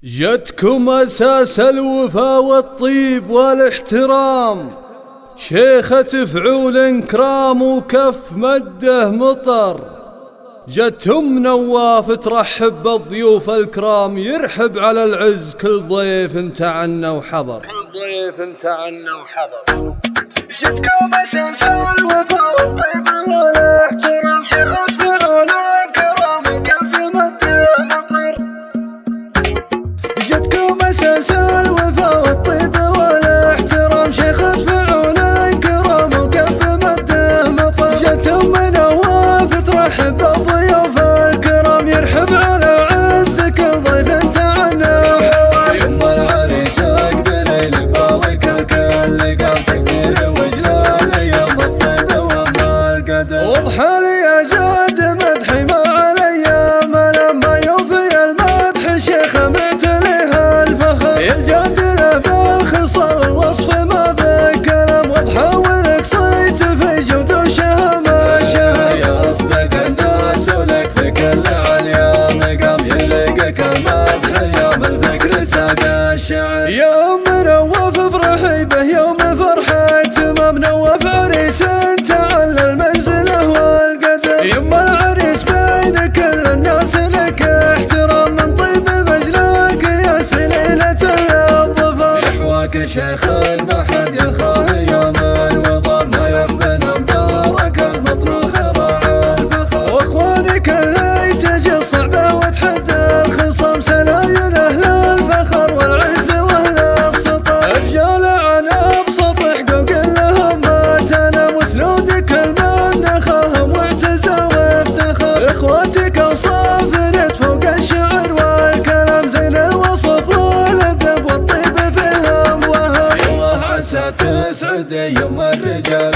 جتكم أساس الوفا والطيب والاحترام، شيخة فعول كرام وكف مده مطر. جتهم نواف ترحب بالضيوف الكرام، يرحب على العز كل ضيف تعنى وحضر. جتكم أساس الوفا والطيب والاحترام، شيخة فعول كرام وكف مده مطر. جتكم أساس الوفا والطيب والاحترام، شيخة فعول كرام وكف مده مطر. جتهم نواف ترحب بالضيوف الكرام، يرحب على عز كل ضيف تعنى وحضر. يما العريس عقد ليل بارك الكل، قام تقدير وجلال يوم الطيب وما القدر. واضحى لي زاد مدحي ما علي لما يوفي المدح، شيخ معتليها الفخر. الجادل بالخصال الوصف ما بالكلام، واضحى ولك صيت في جود وشهامة شهامة. يا أصدق الناس ولك في كل عليا مقام، يلقك المدح يوم الفكر ساق الشعر. يوم نواف افرحي به يوم فرحة تمام، نواف عريس تعلى المنزله والقدر. يما العريس بين كل الناس لك احترام، من طيب مجلاك يا سليلة الظفر. يحواك شيخ ما حد يخاه يوم الوضع، ما يقبل مبارك المطروخ راعى الفخر. واخوانك اللي تجي الصعبة وتحدى الخصام، سلايل اهل الفخر والعز واهل السطر. الرجال عن ابسط حقوق لهم ما تنام، وسنودك المن خاهم واعتزى وافتخر. اخواتك اوصاف فوق الشعر والكلام، زين الوصف والادب والطيب فيهم وهم. الله عسى تسعد يوم الرجال